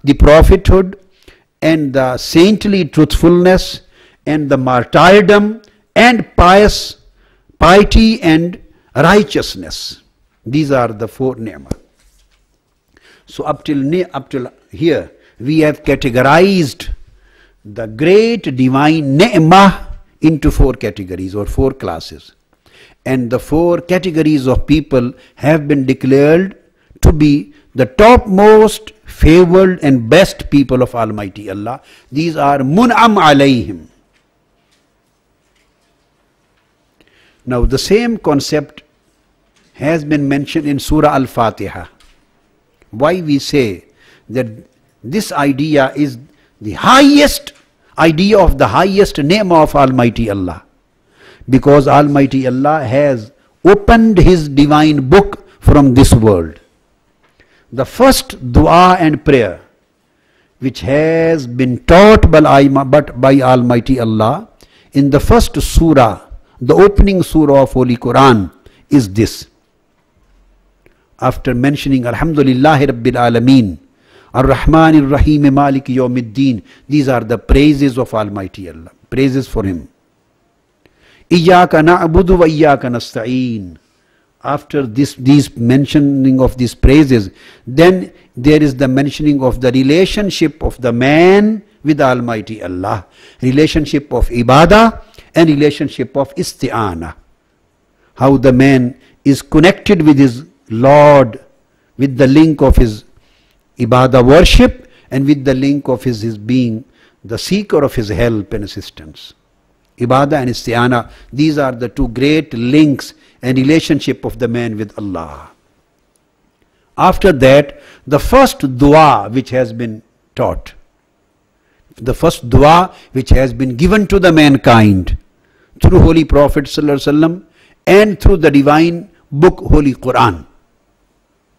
the prophethood and the saintly truthfulness and the martyrdom and piety and righteousness. These are the four ni'mah. So up till here we have categorized the great divine ni'mah into four categories or four classes. And the four categories of people have been declared to be the topmost, favored and best people of Almighty Allah. These are mun'am alayhim. Now the same concept has been mentioned in Surah Al-Fatiha. Why we say that this idea is the highest idea of the highest name of Almighty Allah? Because Almighty Allah has opened His divine book from this world. The first dua and prayer which has been taught by Almighty Allah in the first surah, the opening surah of Holy Quran, is this. After mentioning Alhamdulillahi Rabbil Alameen, Ar-Rahman Ar-Rahim Maliki Yawmiddin, these are the praises of Almighty Allah, praises for Him. Iyyaka na'budu wa iyyaka nasta'een. After these mentioning of these praises, then there is the mentioning of the relationship of the man with Almighty Allah, relationship of ibadah and relationship of isti'anah. How the man is connected with his Lord with the link of his ibadah worship and with the link of his being the seeker of his help and assistance. Ibadah and isti'anah, these are the two great links and relationship of the man with Allah. After that, the first dua which has been taught, the first dua which has been given to the mankind through Holy Prophet ﷺ and through the divine book Holy Quran,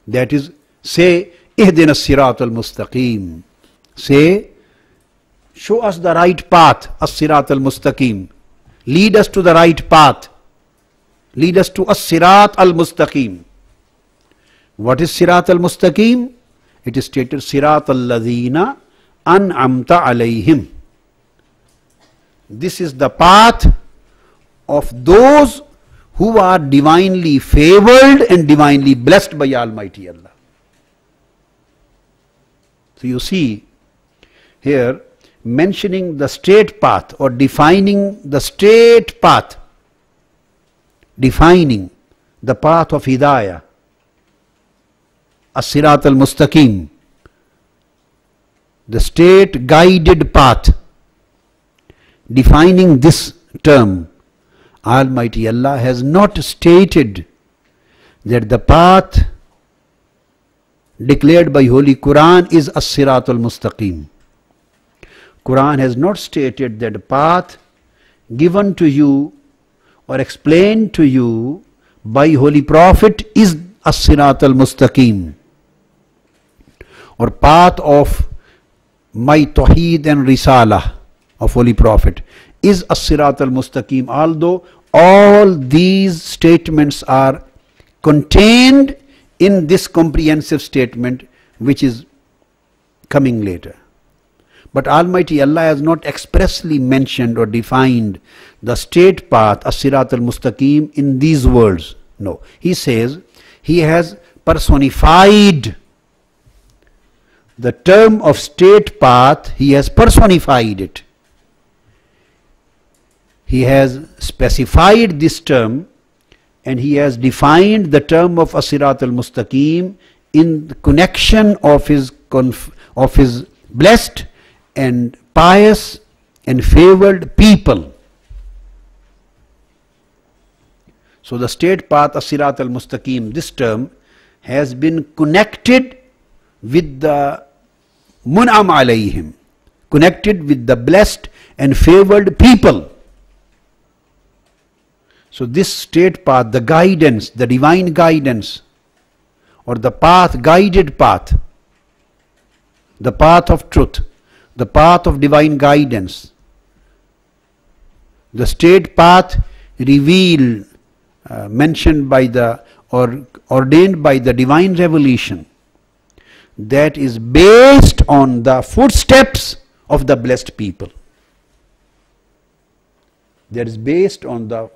that is, say, Ihdina as-sirat al-mustaqim. Say, show us the right path, as-sirat al-mustaqim. Lead us to the right path. Lead us to as-sirat al-mustaqim. What is sirat al-mustaqim? It is stated, sirat al-ladhina an'amta alayhim. This is the path of those who are divinely favored and divinely blessed by Almighty Allah. So you see here mentioning the straight path or defining the straight path, defining the path of hidayah, as-sirat al-mustaqim, the straight guided path. Defining this term, Almighty Allah has not stated that the path declared by Holy Quran is as-sirat al-mustaqim. Quran has not stated that the path given to you or explained to you by Holy Prophet is as-sirat al-mustaqim, or path of my tawheed and risalah of Holy Prophet is as-sirat al-mustaqim, although all these statements are contained in this comprehensive statement which is coming later. But Almighty Allah has not expressly mentioned or defined the straight path, as-sirat al-mustaqim, in these words. No. He says He has personified the term of straight path. He has personified it. He has specified this term and He has defined the term of as-sirat al-mustaqim in the connection of His blessed and pious and favored people. So the straight path, as-sirat al-mustaqim, this term has been connected with the mun'am alayhim, connected with the blessed and favored people. So this straight path, the guidance, the divine guidance, or the path, guided path, the path of truth, the path of divine guidance, the straight path revealed, mentioned by the, or ordained by the divine revelation, that is based on the footsteps of the blessed people. That is based on the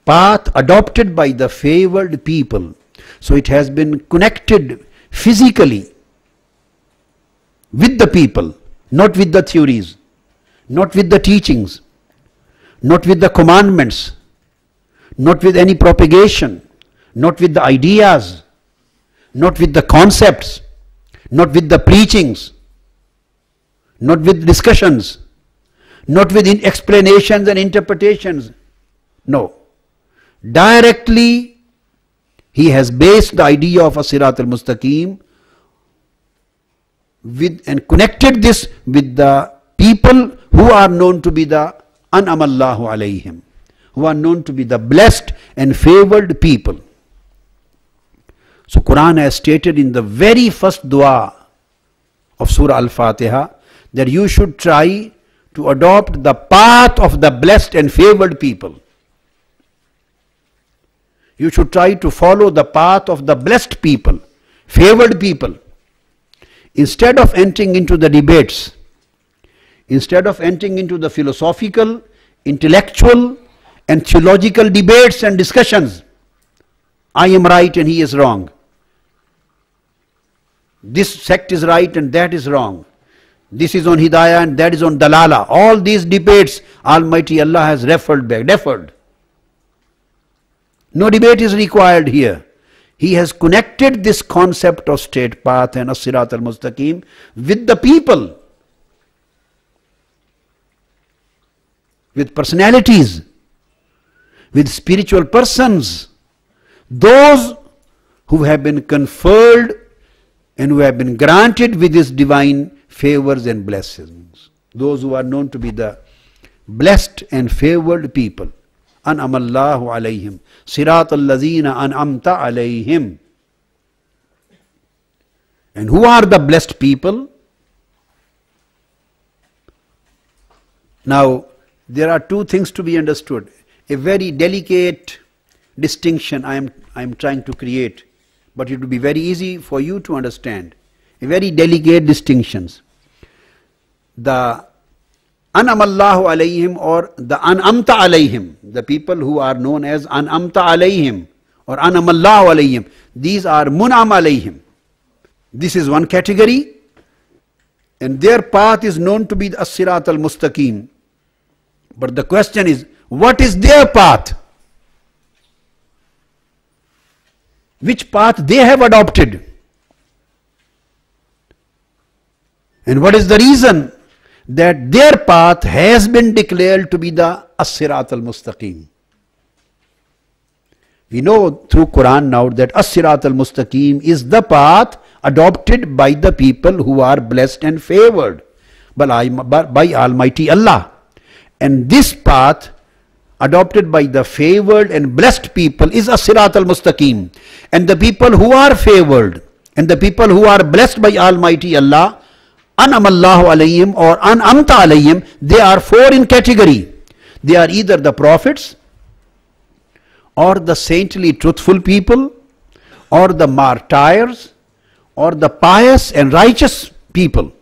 path adopted by the favored people. So it has been connected physically with the people, not with the theories, not with the teachings, not with the commandments, not with any propagation, not with the ideas, not with the concepts, not with the preachings, not with discussions, not with explanations and interpretations. No. Directly, he has based the idea of as-sirat al-mustaqim with and connected this with the people who are known to be the an'amallahu alayhim, who are known to be the blessed and favored people. So Quran has stated in the very first dua of Surah Al-Fatiha that you should try to adopt the path of the blessed and favored people. You should try to follow the path of the blessed people, favored people. Instead of entering into the debates, instead of entering into the philosophical, intellectual and theological debates and discussions, I am right and he is wrong. This sect is right and that is wrong. This is on Hidayah and that is on Dalala. All these debates, Almighty Allah has deferred. No debate is required here. He has connected this concept of straight path and as-sirat al-mustaqim with the people, with personalities, with spiritual persons, those who have been conferred and who have been granted with his divine favors and blessings. Those who are known to be the blessed and favored people. An'amallahu alayhim. Sirat al-lazina an'amta alayhim. And who are the blessed people? Now, there are two things to be understood. A very delicate distinction I am trying to create, but it will be very easy for you to understand. A very delicate distinctions. The An'amallahu alayhim or the An'amta alayhim, the people who are known as An'amta alayhim or An'amallahu alayhim, these are Mun'am alayhim. This is one category, and their path is known to be the as-sirat al-mustaqim. But the question is, what is their path? Which path they have adopted? And what is the reason that their path has been declared to be the as-sirat al-mustaqim? We know through Quran now that as-sirat al-mustaqim is the path adopted by the people who are blessed and favored by Almighty Allah. And this path adopted by the favored and blessed people is as-sirat al-mustaqim. And the people who are favored and the people who are blessed by Almighty Allah, An'amallahu alayhim or An'amta alayhim, they are four in category. They are either the prophets or the saintly truthful people or the martyrs or the pious and righteous people.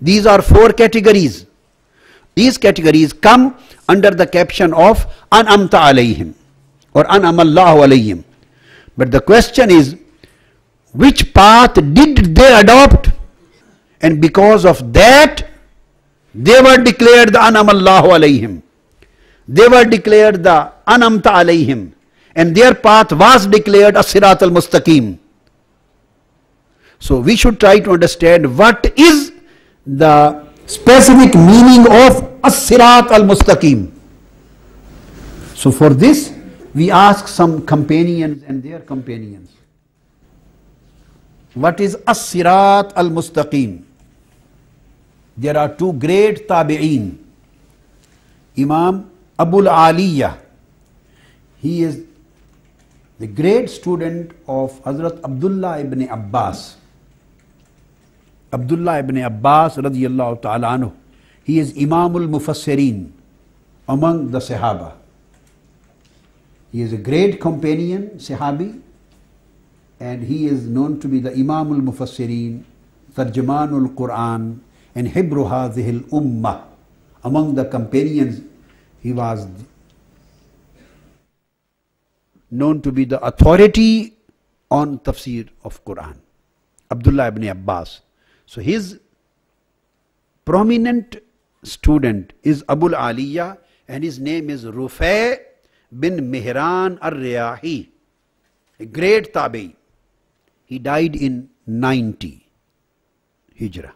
These are four categories. These categories come under the caption of An'amta alayhim or An'amallahu alayhim. But the question is, which path did they adopt? And because of that, they were declared the An'amallahu alayhim. They were declared the An'amta alayhim. And their path was declared as-sirat al-mustaqim. So we should try to understand what is the specific meaning of as-sirat al-mustaqim. So for this, we ask some companions and their companions. What is as-sirat al-mustaqim? There are two great tabi'een. Imam Abul Aliyah, he is the great student of Hazrat Abdullah ibn Abbas. Abdullah ibn Abbas radiyallahu ta'ala anhu. He is Imamul Mufassirin among the Sahaba. He is a great companion, Sahabi, and he is known to be the Imam al-Mufassirin, Tarjuman al-Quran, and Hibru hadhihi al-Ummah. Among the companions, he was known to be the authority on tafsir of Quran, Abdullah ibn Abbas. So his prominent student is Abul Aliyah, and his name is Rufai bin Mihran al-Riyahi, a great tabi. He died in 90 Hijrah.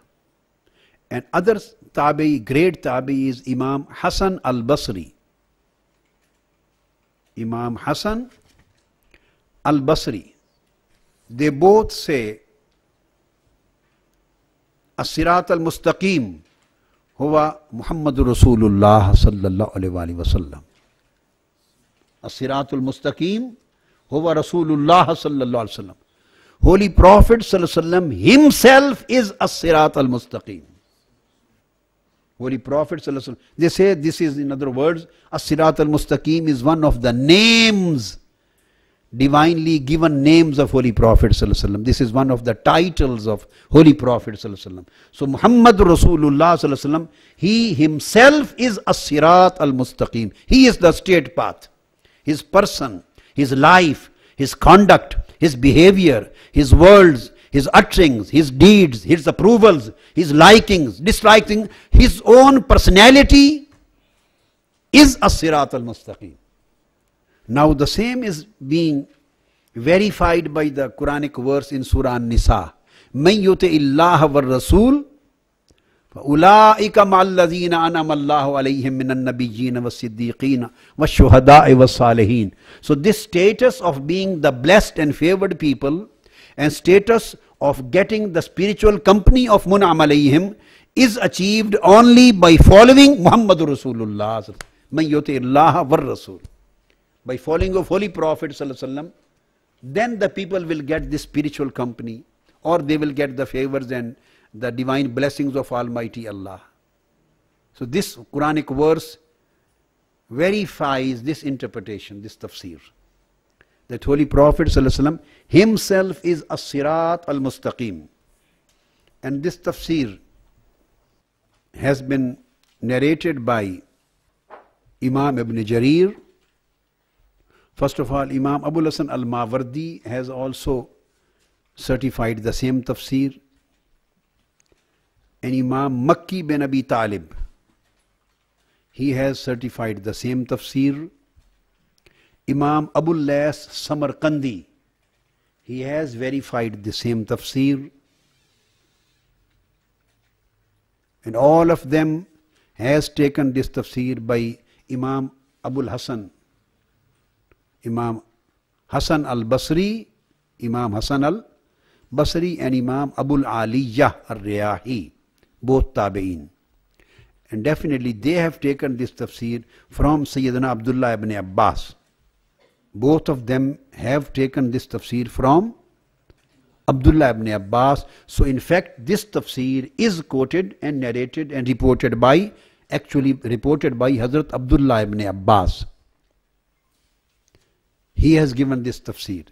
And other tabi, great tabi, is Imam Hasan al-Basri. Imam Hasan al-Basri. They both say, As-Sirat al-Mustaqim huwa Muhammadur Rasulullah sallallahu alayhi wa sallam. As-Sirat al-Mustaqim huwa Rasulullah sallallahu alayhi wa sallam. Holy Prophet sallallahu alayhi wa sallam himself is As-Sirat al-Mustaqim. Holy Prophet sallallahu alayhi wa sallam. They say this is, in other words, As-Sirat al-Mustaqim is one of the names, divinely given names of Holy Prophet sallallahu alaihi wasallam. This is one of the titles of Holy Prophet sallallahu alaihi wasallam. So Muhammad Rasulullah sallallahu alaihi wasallam, he himself is As-Sirat al-Mustaqim. He is the straight path. His person, his life, his conduct, his behavior, his words, his utterings, his deeds, his approvals, his likings, disliking, his own personality is As-Sirat al-Mustaqim. Now the same is being verified by the Quranic verse in Surah An-Nisa. مَنْ يُطِعِ اللَّهَ وَالرَّسُولَ فَأُولَٰئِكَ مَعَ الَّذِينَ أَنْعَمَ اللَّهُ عَلَيْهِمْ مِنَ النَّبِيِّينَ وَالصِّدِّيقِينَ وَالشُّهَدَاءِ وَالصَّالِحِينَ. So this status of being the blessed and favored people, and status of getting the spiritual company of Mun'am alayhim, is achieved only by following Muhammadur Rasulullah. مَنْ يُطِعِ اللَّهَ وَالرَّسُولَ. By following of Holy Prophet sallallahu alaihi wasallam, then the people will get this spiritual company, or they will get the favors and the divine blessings of Almighty Allah. So this Quranic verse verifies this interpretation, this tafsir, that Holy Prophet sallallahu alaihi wasallam himself is As-Sirat al-Mustaqim. And this tafsir has been narrated by Imam Ibn Jarir. First of all, Imam Abul Hasan al-Mawardi has also certified the same tafsir. And Imam Makki bin Abi Talib, he has certified the same tafsir. Imam Abul Lays Samarkandi, he has verified the same tafsir. And all of them has taken this tafsir by Imam Abul Hasan, Imam Hasan al-Basri, Imam Hasan al-Basri, and Imam Abul Aliyah al-Riyahi, both tabi'in. And definitely they have taken this tafsir from Sayyidina Abdullah ibn Abbas. Both of them have taken this tafsir from Abdullah ibn Abbas. So in fact this tafsir is quoted and narrated and reported by Hazrat Abdullah ibn Abbas. He has given this tafsir.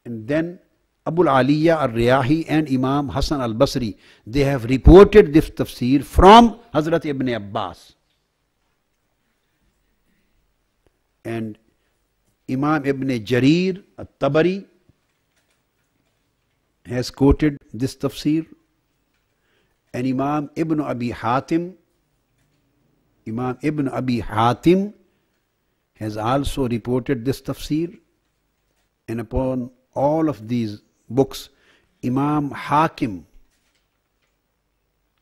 And then Abul Aliyah al-Riyahi and Imam Hasan al-Basri, they have reported this tafsir from Hazrat Ibn Abbas. And Imam Ibn Jarir al-Tabari has quoted this tafsir. And Imam Ibn Abi Hatim has also reported this tafsir. And upon all of these books, Imam Hakim,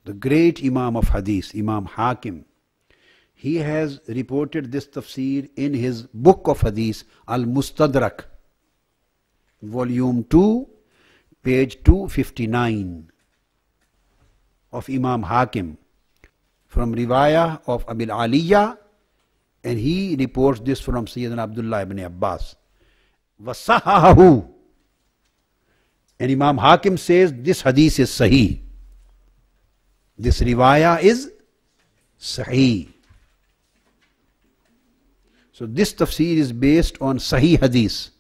the great Imam of Hadith, Imam Hakim, he has reported this tafsir in his book of Hadith, Al-Mustadrak, volume 2, page 259 of Imam Hakim, from Riwayah of Abil Aliyah, and he reports this from Sayyidina Abdullah ibn Abbas. Wasahahu. And Imam Hakim says this hadith is sahih. This riwayah is sahih. So this tafsir is based on sahih hadith.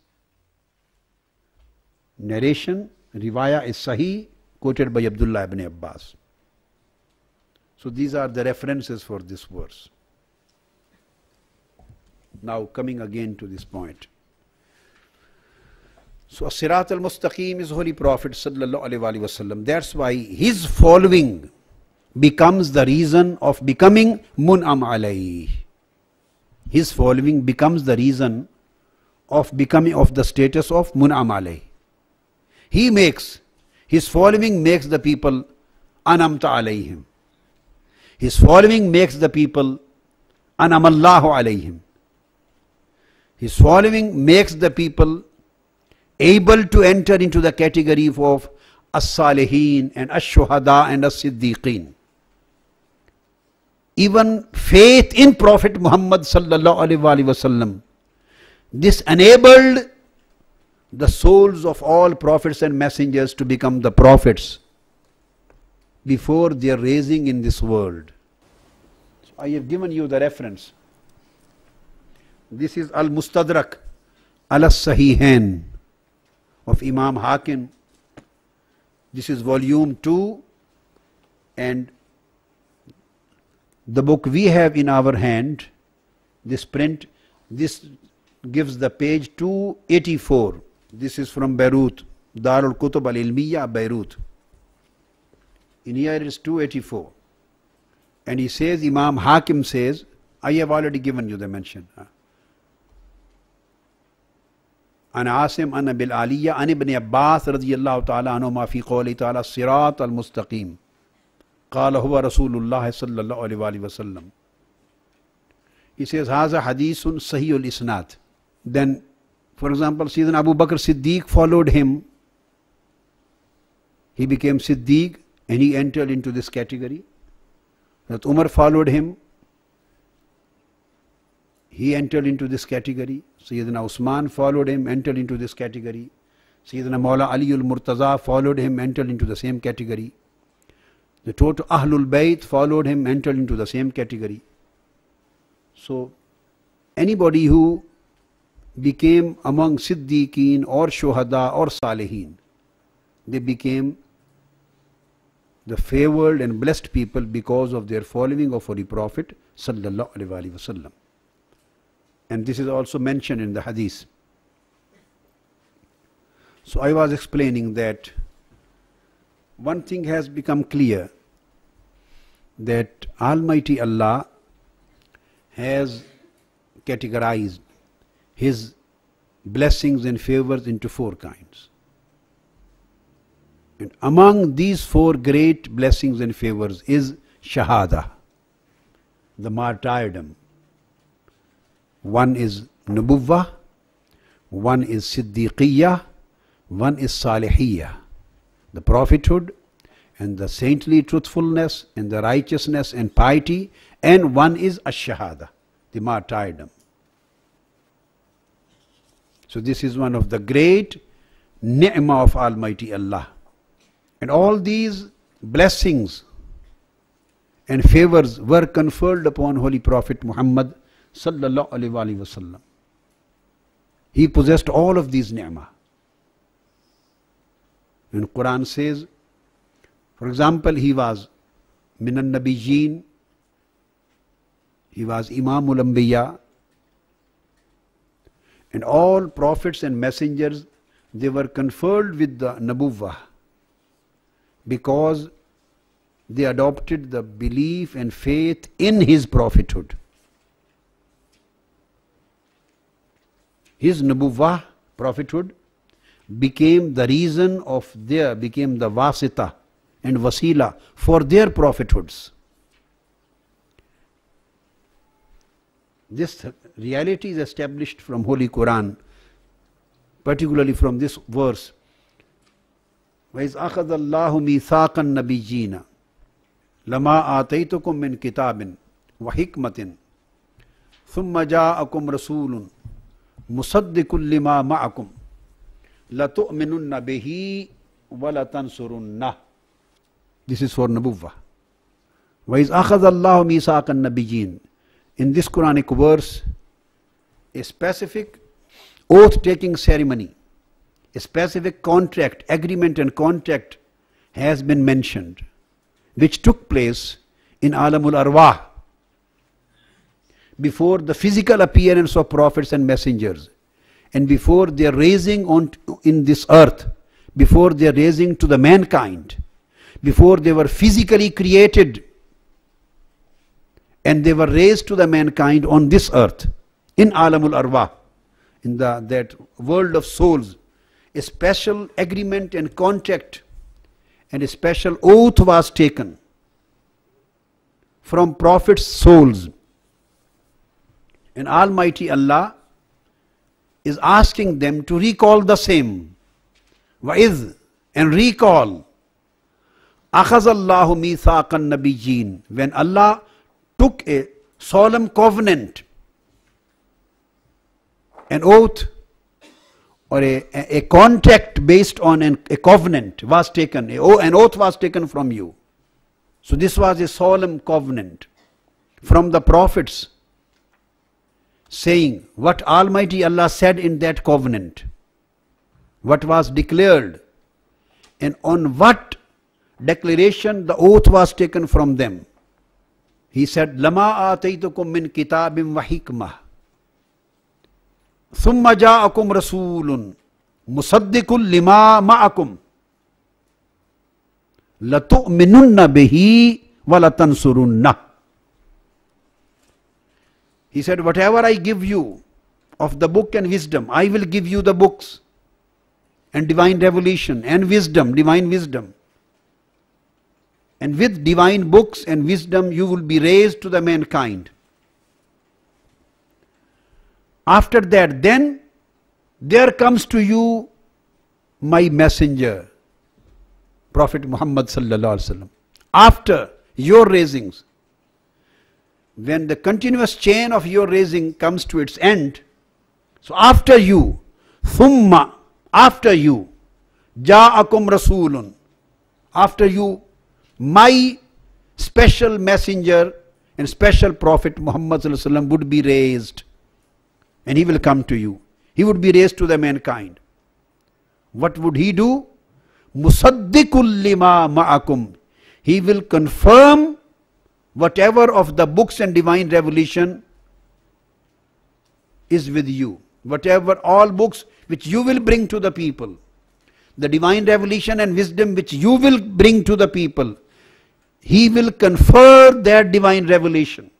narration, riwayah is Sahih, quoted by Abdullah ibn Abbas. So these are the references for this verse. Now coming again to this point. So As-Sirat al-Mustaqim is Holy Prophet sallallahu alaihi wasallam. That's why his following becomes the reason of becoming mun'am alayh. His following becomes the reason of becoming of the status of mun'am alayh. His following makes the people anamta alayhim. His following makes the people anamallahu alayhim. His following makes the people able to enter into the category of as-salihin and as-shuhada and as-siddiqeen. Even faith in Prophet Muhammad sallallahu alaihi wasallam, this enabled the souls of all prophets and messengers to become the prophets before their raising in this world. So I have given you the reference. This is Al-Mustadrak Al-Sahihain of Imam Hakim. This is volume 2, and the book we have in our hand, this print, this gives the page 284. This is from Beirut, Darul Kutub Al-Ilmiya, Beirut. In here it is 284. And he says, Imam Hakim says, I have already given you the mention. An Asim an Abil Aliyya an Ibn Abbas radiyallahu ta'ala anhuma fi qawli ta'ala Sirat al-Mustaqim. Qala huwa Rasulullah sallallahu alayhi wa sallam. He says, Haza hadithun sahihul isnad. Then, for example, Sayyidina Abu Bakr Siddiq followed him. He became Siddiq and he entered into this category. That Umar followed him. He entered into this category. Sayyidina Usman followed him, entered into this category. Sayyidina Mawla Ali al-Murtaza followed him, entered into the same category. The total Ahlul Bayt followed him, entered into the same category. So, anybody who became among Siddiqeen or Shuhada or Salihin, they became the favored and blessed people because of their following of Holy Prophet sallallahu alaihi wasallam. And this is also mentioned in the hadith. So I was explaining that one thing has become clear, that Almighty Allah has categorized His blessings and favors into 4 kinds. And among these 4 great blessings and favors is Shahada, the martyrdom. One is Nubuwwah, one is Siddiqiyah, one is Salihiyah, the prophethood and the saintly truthfulness and the righteousness and piety, and one is Ash-Shahada, the martyrdom. So this is one of the great ni'mah of Almighty Allah. And all these blessings and favors were conferred upon Holy Prophet Muhammad sallallahu alaihi wasallam. He possessed all of these ni'mah. And Quran says, for example, he was Minan Nabiyyin, he was Imamul Anbiya, and all prophets and messengers, they were conferred with the Nabuwwah because they adopted the belief and faith in his prophethood. His Nabuwwah, prophethood, became the reason of became the wasita and wasila for their prophethoods. This reality is established from Holy Quran, particularly from this verse. وَإِذْ أَخَذَ اللَّهُ مِيثَاقَ النَّبِيِّينَ لَمَا آتَيْتُكُم مِّن كِتَابٍ وَحِكْمَةٍ ثُمَّ جَاءَكُمْ رَسُولٌ مُصَدِّقٌ لِمَا مَعَكُمْ لَتُؤْمِنُنَّ بِهِ وَلَتَنْصُرُنَّهُ. This is for Nabuwwah. وَإِذْ أَخَذَ اللَّهُ مِيثَاقَ النَّبِيِّينَ. In this Quranic verse, a specific oath-taking ceremony a specific contract, agreement and contract has been mentioned, which took place in Alamul Arwah, before the physical appearance of prophets and messengers, and before their raising in this earth, before their raising to the mankind, before they were physically created and they were raised to the mankind on this earth, in Alamul Arwah, in that world of souls, a special agreement and contract and a special oath was taken from prophets' souls. And Almighty Allah is asking them to recall the same. وَإِذْ, and recall. أَخَذَ اللَّهُ مِيثَاقَ النَّبِيِّينَ, when Allah took a solemn covenant, an oath or a contract based on a covenant was taken, an oath was taken from you. So this was a solemn covenant from the prophets, saying what Almighty Allah said in that covenant, what was declared, and on what declaration the oath was taken from them. He said, لَمَا آتَيْتُكُم مِّن كِتَابٍ وَحِكْمَةٍ ثُمَّ جَاءَكُمْ رَسُولٌ مُصَدِّقٌ لِمَا مَعَكُمْ لَتُؤْمِنُنَّ بِهِ وَلَتَنْصُرُنَّهُ. He said, whatever I give you of the book and wisdom, I will give you the books and divine revelation and wisdom, divine wisdom. And with divine books and wisdom you will be raised to the mankind. After that, then there comes to you my messenger, Prophet Muhammad sallallahu alaihi wasallam. After your raisings, when the continuous chain of your raising comes to its end, so after you, thumma, after you, ja'akum rasulun, after you, my special messenger and special prophet Muhammad sallallahu alaihi wasallam would be raised, and he will come to you. He would be raised to the mankind. What would he do? Musaddiqul lima ma'akum. He will confirm whatever of the books and divine revelation is with you. Whatever all books which you will bring to the people, the divine revelation and wisdom which you will bring to the people, he will confer that divine revelation.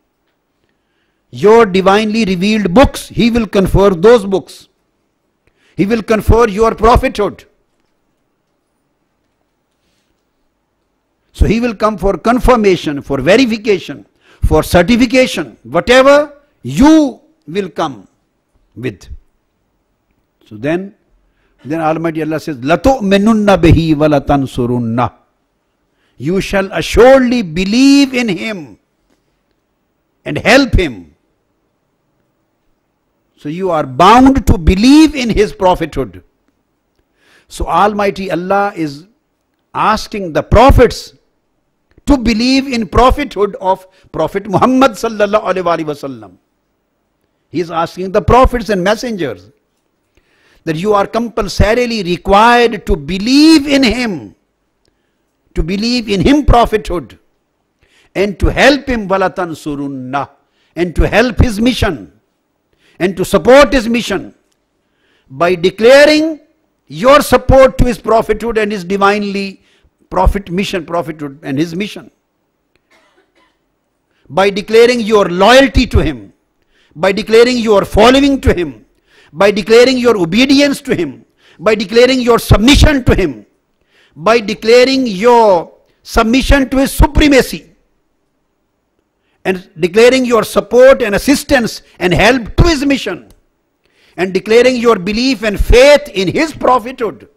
Your divinely revealed books, he will confer those books. He will confer your prophethood. So he will come for confirmation, for verification, for certification, whatever you will come with. So then Almighty Allah says, لَتُؤْمِنُنَّ بِهِ وَلَتَنْصُرُنَّهُ. You shall assuredly believe in him and help him. So you are bound to believe in his prophethood. So Almighty Allah is asking the prophets to believe in prophethood of Prophet Muhammad sallallahu alaihi wasallam. He is asking the prophets and messengers that you are compulsorily required to believe in him, to believe in him prophethood, and to help him walatansurunna, and to help his mission, and to support his mission by declaring your support to his prophethood and his divinely prophethood and his mission, by declaring your loyalty to him, by declaring your following to him, by declaring your obedience to him, by declaring your submission to him, by declaring your submission to his supremacy, and declaring your support and assistance and help to his mission, and declaring your belief and faith in his prophethood.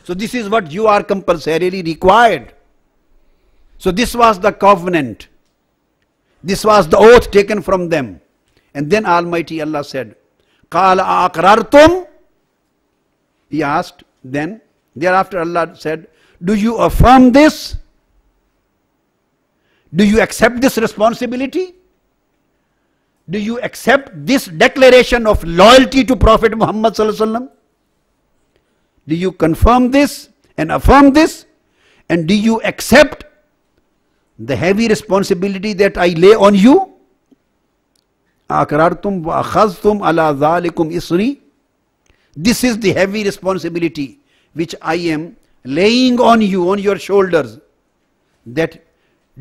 So this is what you are compulsorily required. So this was the covenant. This was the oath taken from them. And then Almighty Allah said, قَالَ أَقْرَرْتُمْ. He asked then, thereafter Allah said, do you affirm this? Do you accept this responsibility? Do you accept this declaration of loyalty to Prophet Muhammad sallallahu alaihi wasallam? Do you confirm this and affirm this? And do you accept the heavy responsibility that I lay on you? أَقْرَرْتُمْ وَأَخَذْتُمْ عَلَى ذَلِكُمْ إِصْرِي. This is the heavy responsibility which I am laying on you, on your shoulders, that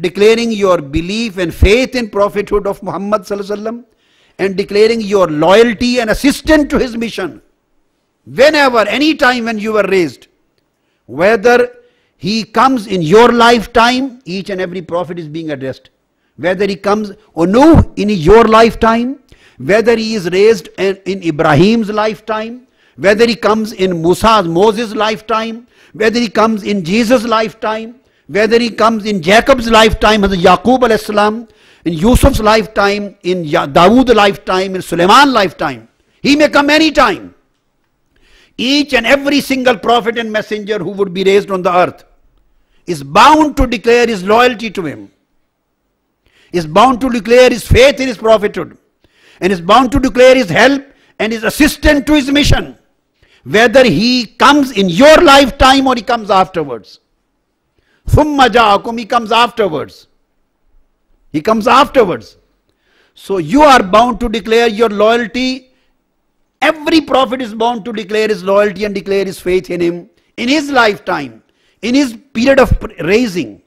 declaring your belief and faith in prophethood of Muhammad sallallahu alaihi wasallam, and declaring your loyalty and assistance to his mission. Whenever, any time when you were raised, whether he comes in your lifetime, each and every prophet is being addressed. Whether he comes or no in your lifetime, whether he is raised in Ibrahim's lifetime, whether he comes in Moses' lifetime, whether he comes in Jesus' lifetime, whether he comes in Jacob's lifetime, Hazrat Yaqub alayhi salam, in Yusuf's lifetime, in Dawood's lifetime, in Sulaiman's lifetime, he may come any time. Each and every single prophet and messenger who would be raised on the earth is bound to declare his loyalty to him, is bound to declare his faith in his prophethood, and is bound to declare his help and his assistance to his mission, whether he comes in your lifetime or he comes afterwards. Thumma ja'akum, he comes afterwards. He comes afterwards. So you are bound to declare your loyalty. Every prophet is bound to declare his loyalty and declare his faith in him, in his lifetime, in his period of raising.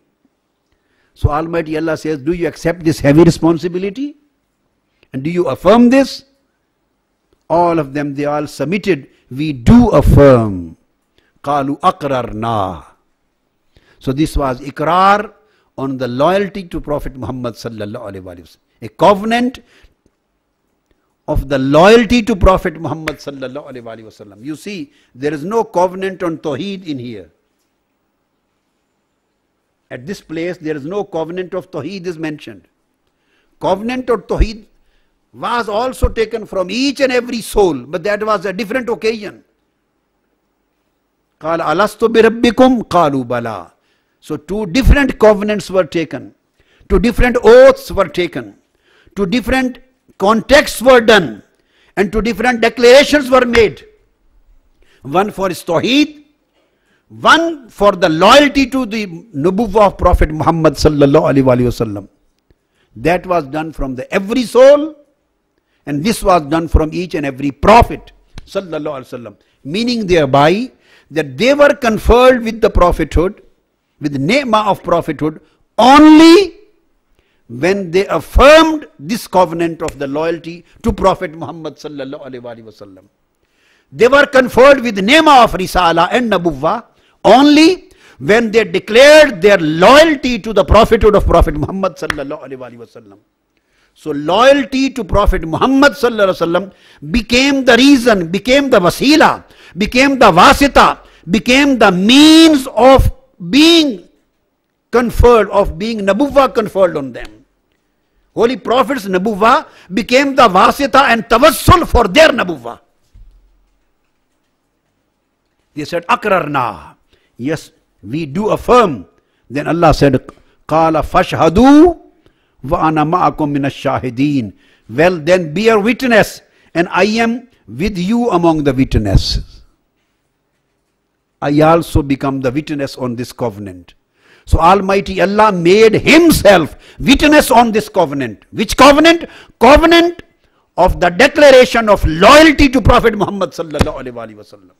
So Almighty Allah says, do you accept this heavy responsibility? And do you affirm this? All of them, they all submitted, we do affirm. قَالُوا أَقْرَرْنَا. So this was ikrar on the loyalty to Prophet Muhammad sallallahu alaihi wasallam. A covenant of the loyalty to Prophet Muhammad sallallahu alaihi wasallam. You see, there is no covenant on Tawheed in here. At this place, there is no covenant of Tawheed is mentioned. Covenant of Tawheed was also taken from each and every soul, but that was a different occasion. قَالَ أَلَسْتُ بِرَبِّكُمْ قَالُوا بَلَى. So two different covenants were taken, two different oaths were taken, two different contexts were done, and two different declarations were made. One for his Tawheed, one for the loyalty to the Nubuwwah of Prophet Muhammad sallallahu alaihi wasallam. That was done from the every soul, and this was done from each and every prophet sallallahu alaihi wasallam. Meaning thereby that they were conferred with the prophethood, with the ni'mah of prophethood, only when they affirmed this covenant of the loyalty to Prophet Muhammad sallallahu alaihi wasallam. They were conferred with the ni'mah of Risala and Nabuwwah only when they declared their loyalty to the prophethood of Prophet Muhammad sallallahu alaihi wasallam. So loyalty to Prophet Muhammad sallallahu alaihi wasallam became the reason, became the wasila, became the wasita, became the means of being conferred, of being Nabuwwah conferred on them. Holy Prophet's Nabuwwah became the wasita and tawassul for their Nabuwwah. They said, Akrarna. Yes, we do affirm. Then Allah said, Qala fashhadu wa ana ma'akum min ash-shahideen. Well, then bear witness, and I am with you among the witnesses. I also become the witness on this covenant. So Almighty Allah made himself witness on this covenant. Which covenant? Covenant of the declaration of loyalty to Prophet Muhammad sallallahu alaihi wasallam.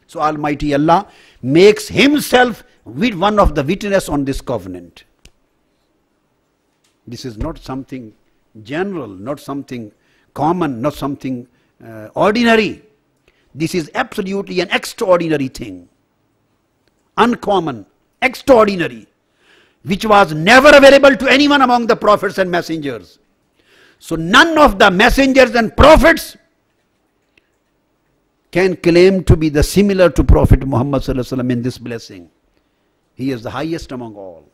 So Almighty Allah makes himself with one of the witness on this covenant. This is not something general, not something common, not something ordinary. This is absolutely an extraordinary thing. Uncommon, extraordinary, which was never available to anyone among the prophets and messengers. So none of the messengers and prophets can claim to be the similar to Prophet Muhammad sallallahu alaihi wasallam in this blessing. He is the highest among all.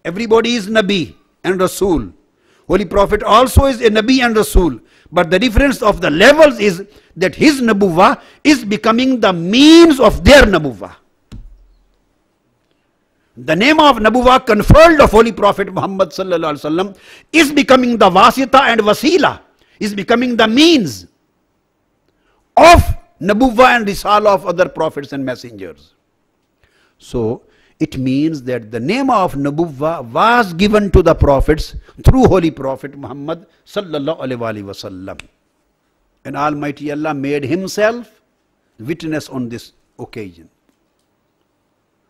Everybody is Nabi and Rasul. Holy Prophet also is a Nabi and Rasul. But the difference of the levels is that his Nabuwwah is becoming the means of their Nabuwwah. The name of Nabuwwah conferred of Holy Prophet Muhammad sallallahu alaihi wasallam is becoming the wasita and wasila, is becoming the means of Nabuwwah and Risala of other prophets and messengers. So, it means that the name of Nabuwwah was given to the prophets through Holy Prophet Muhammad sallallahu alaihi wasallam. And Almighty Allah made Himself witness on this occasion.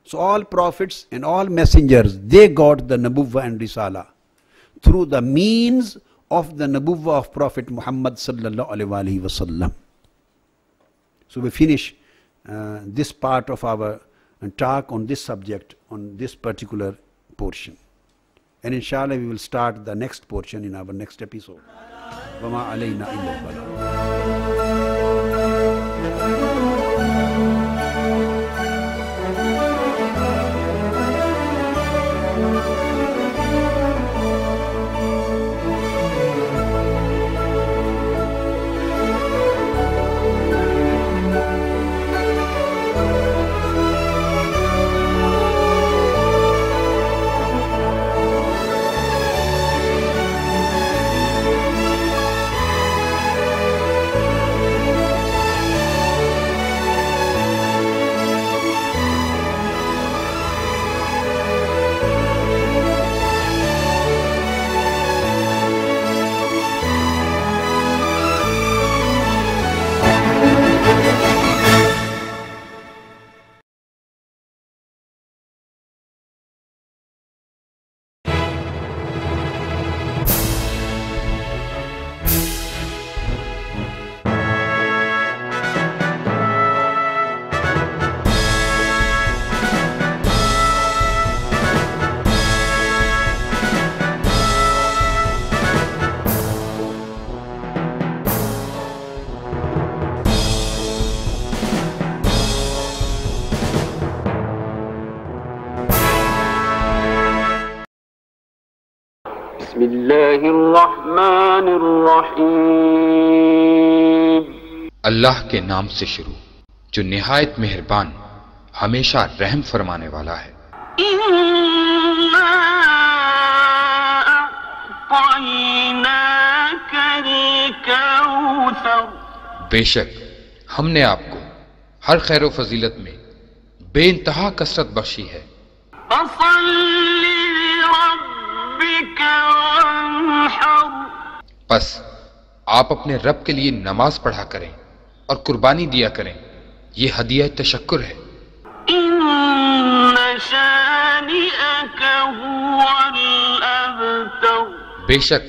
So all prophets and all messengers, they got the Nabuwwah and Risala through the means of the Nabuwwah of Prophet Muhammad sallallahu alaihi wasallam. So we finish this part of our talk on this subject, on this particular portion. And inshallah we will start the next portion in our next episode. وَمَا عَلَيْنَا إِلَّا الْبَلَاغُ. بسم اللہ الرحمن الرحیم. اللہ کے نام سے شروع جو نہایت مہربان ہمیشہ رحم فرمانے والا ہے. اِنَّا أَعْطَيْنَاكَ الْكَوْثَرَ. بے شک ہم نے آپ کو ہر خیر و فضیلت میں بے انتہا کثرت بخشی ہے. فَصَلِّ لِرَبِّكَ وَانْحَرْ. پس آپ اپنے رب کے لیے نماز پڑھا کریں اور قربانی دیا کریں، یہ ہدیہ تشکر ہے. إِنَّ شَانِئَكَ هُوَ الْأَبْتَرُ. بے شک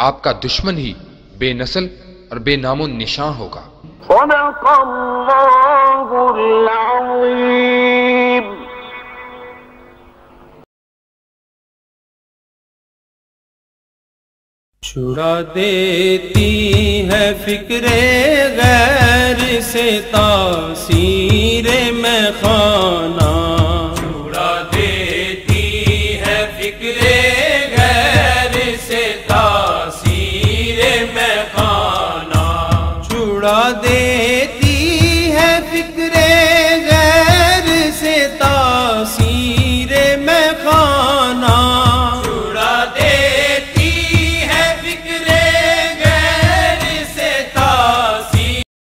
آپ کا دشمن ہی بے نسل اور بے نام و نشاں ہوگا. صدق اللہ العظیم. چھڑا دیتی ہے فکر غیر سے تاثیر